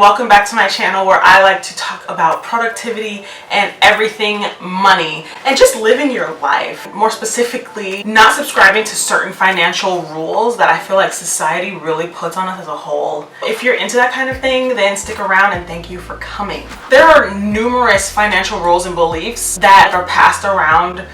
welcome back to my channel where I like to talk about productivity and everything money and just living your life. More specifically, not subscribing to certain financial rules that I feel like society really puts on us as a whole. If you're into that kind of thing, then stick around and thank you for coming. There are numerous financial rules and beliefs that are passed around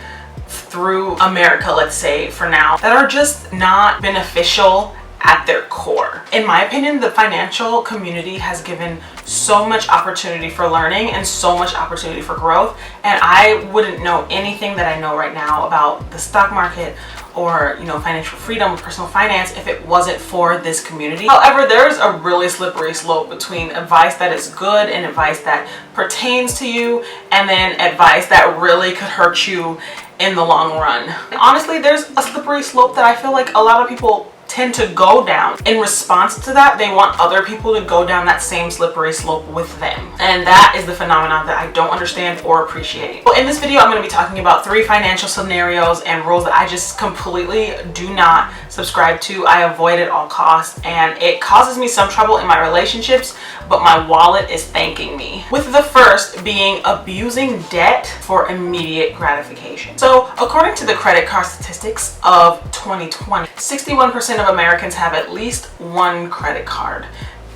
through America, let's say for now, that are just not beneficial at their core. In my opinion, the financial community has given so much opportunity for learning and so much opportunity for growth, and I wouldn't know anything that I know right now about the stock market or financial freedom or personal finance if it wasn't for this community. However, there's a really slippery slope between advice that is good and advice that pertains to you, and then advice that really could hurt you in the long run. And honestly, there's a slippery slope that I feel like a lot of people tend to go down. In response to that, they want other people to go down that same slippery slope with them. And that is the phenomenon that I don't understand or appreciate. Well, in this video, I'm going to be talking about 3 financial scenarios and rules that I just completely do not subscribe to. I avoid at all costs, and it causes me some trouble in my relationships, but my wallet is thanking me. With the first being abusing debt for immediate gratification. So according to the credit card statistics of 2020, 61% of Americans have at least one credit card.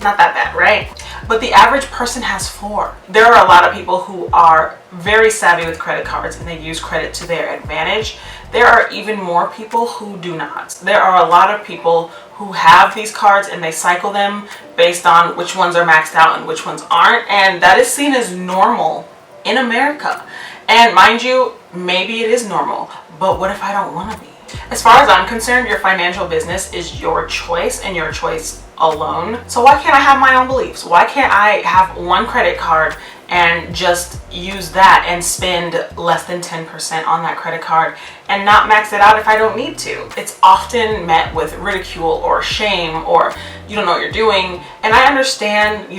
Not that bad, right? But the average person has 4. There are a lot of people who are very savvy with credit cards and they use credit to their advantage. There are even more people who do not. There are a lot of people who have these cards and they cycle them based on which ones are maxed out and which ones aren't, and that is seen as normal in America. And mind you, maybe it is normal, but what if I don't want to be? As far as I'm concerned, your financial business is your choice and your choice alone. So why can't I have my own beliefs? Why can't I have one credit card and just use that and spend less than 10% on that credit card and not max it out if I don't need to? It's often met with ridicule or shame or you don't know what you're doing. And I understand,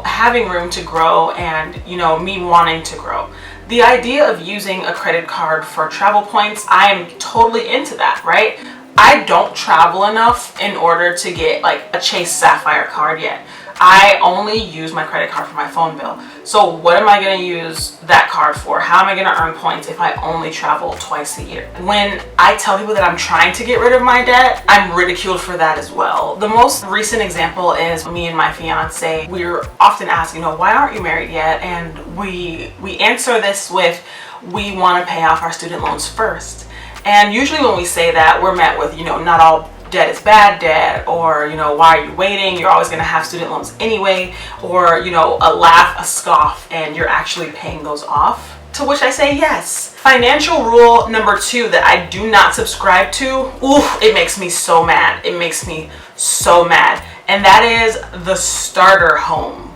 having room to grow and, me wanting to grow. The idea of using a credit card for travel points, I am totally into that, right? I don't travel enough in order to get like a Chase Sapphire card yet. I only use my credit card for my phone bill. So what am I going to use that card for? How am I going to earn points if I only travel twice a year? When I tell people that I'm trying to get rid of my debt, I'm ridiculed for that as well. The most recent example is me and my fiance. We're often asked, why aren't you married yet? And we answer this with, we want to pay off our student loans first. And usually when we say that, we're met with, not all debt is bad debt, or why are you waiting, you're always going to have student loans anyway, or a laugh, a scoff, and you're actually paying those off. To which I say yes. Financial rule number 2 that I do not subscribe to, it makes me so mad. It makes me so mad. And that is the starter home.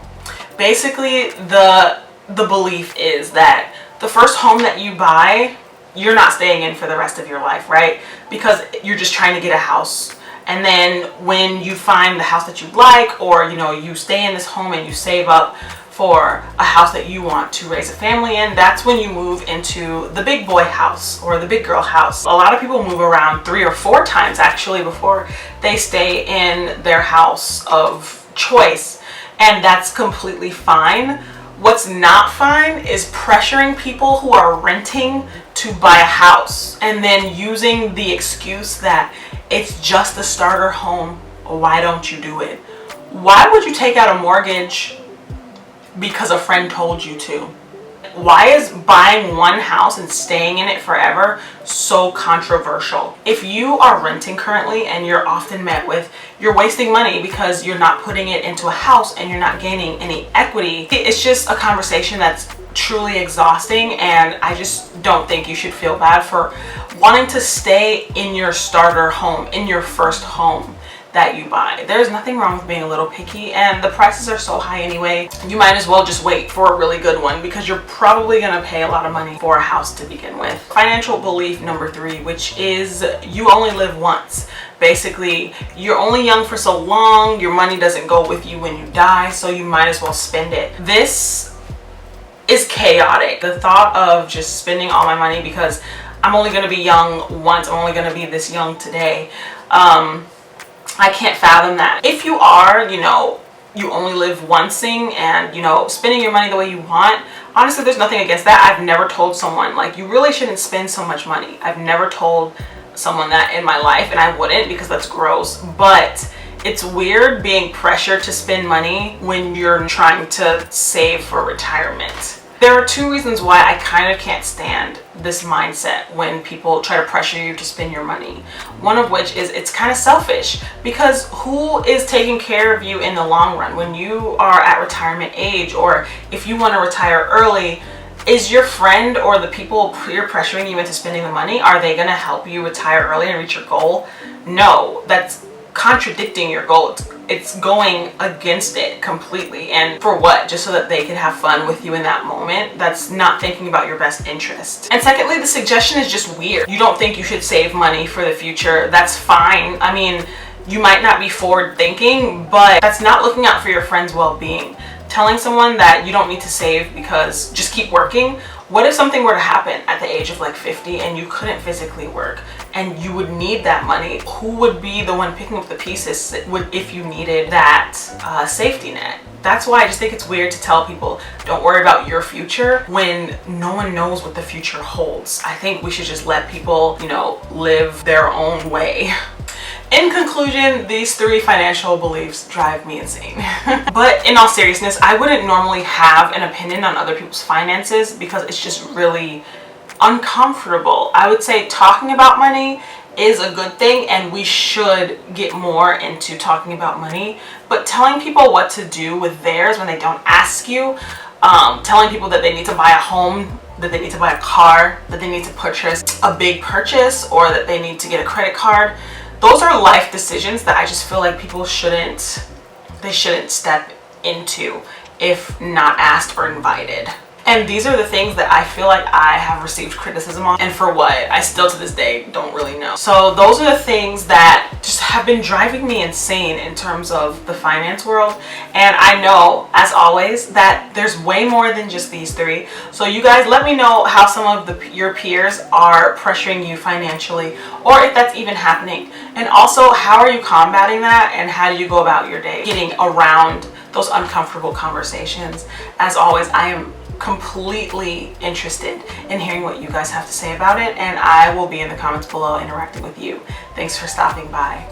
Basically, the belief is that the first home that you buy, you're not staying in for the rest of your life, right? Because you're just trying to get a house. And then when you find the house that you like, or you stay in this home and you save up for a house that you want to raise a family in, that's when you move into the big boy house or the big girl house. A lot of people move around 3 or 4 times actually before they stay in their house of choice, and that's completely fine. What's not fine is pressuring people who are renting to buy a house and then using the excuse that it's just a starter home. Why don't you do it? Why would you take out a mortgage because a friend told you to? Why is buying one house and staying in it forever so controversial? If you are renting currently and you're often met with, you're wasting money because you're not putting it into a house and you're not gaining any equity, it's just a conversation that's truly exhausting, and I just don't think you should feel bad for wanting to stay in your starter home, in your first home that you buy. There's nothing wrong with being a little picky, and the prices are so high anyway. You might as well just wait for a really good one because you're probably going to pay a lot of money for a house to begin with. Financial belief number 3, which is you only live once. Basically, you're only young for so long, your money doesn't go with you when you die, so you might as well spend it. This is chaotic. The thought of just spending all my money because I'm only going to be young once, I'm only going to be this young today, I can't fathom that. If you are, you only live once-ing and, you know, spending your money the way you want. Honestly, there's nothing against that. I've never told someone, like, you really shouldn't spend so much money. I've never told someone that in my life, and I wouldn't, because that's gross. But it's weird being pressured to spend money when you're trying to save for retirement. There are two reasons why I kind of can't stand this mindset when people try to pressure you to spend your money. One of which is it's kind of selfish, because who is taking care of you in the long run when you are at retirement age, or if you want to retire early? Is your friend or the people you're pressuring you into spending the money, are they going to help you retire early and reach your goal? No, that's contradicting your goal. It's going against it completely. And for what? Just so that they can have fun with you in that moment? That's not thinking about your best interest. And secondly, the suggestion is just weird. You don't think you should save money for the future. That's fine. I mean, you might not be forward thinking, but that's not looking out for your friend's well-being. Telling someone that you don't need to save because just keep working. What if something were to happen at the age of like 50 and you couldn't physically work and you would need that money? Who would be the one picking up the pieces if you needed that safety net? That's why I just think it's weird to tell people don't worry about your future when no one knows what the future holds. I think we should just let people, you know, live their own way. In conclusion, these three financial beliefs drive me insane. But in all seriousness, I wouldn't normally have an opinion on other people's finances because it's just really uncomfortable. I would say talking about money is a good thing, and we should get more into talking about money. But telling people what to do with theirs when they don't ask you, telling people that they need to buy a home, that they need to buy a car, that they need to purchase a big purchase, or that they need to get a credit card, those are life decisions that I just feel like people shouldn't step into if not asked or invited. And these are the things that I feel like I have received criticism on, and for what, I still to this day don't really know. So those are the things that just have been driving me insane in terms of the finance world. And I know, as always, that there's way more than just these three. So you guys, let me know how some of your peers are pressuring you financially, or if that's even happening. And also, how are you combating that, and how do you go about your day getting around those uncomfortable conversations? As always, I am completely interested in hearing what you guys have to say about it, and I will be in the comments below interacting with you. Thanks for stopping by.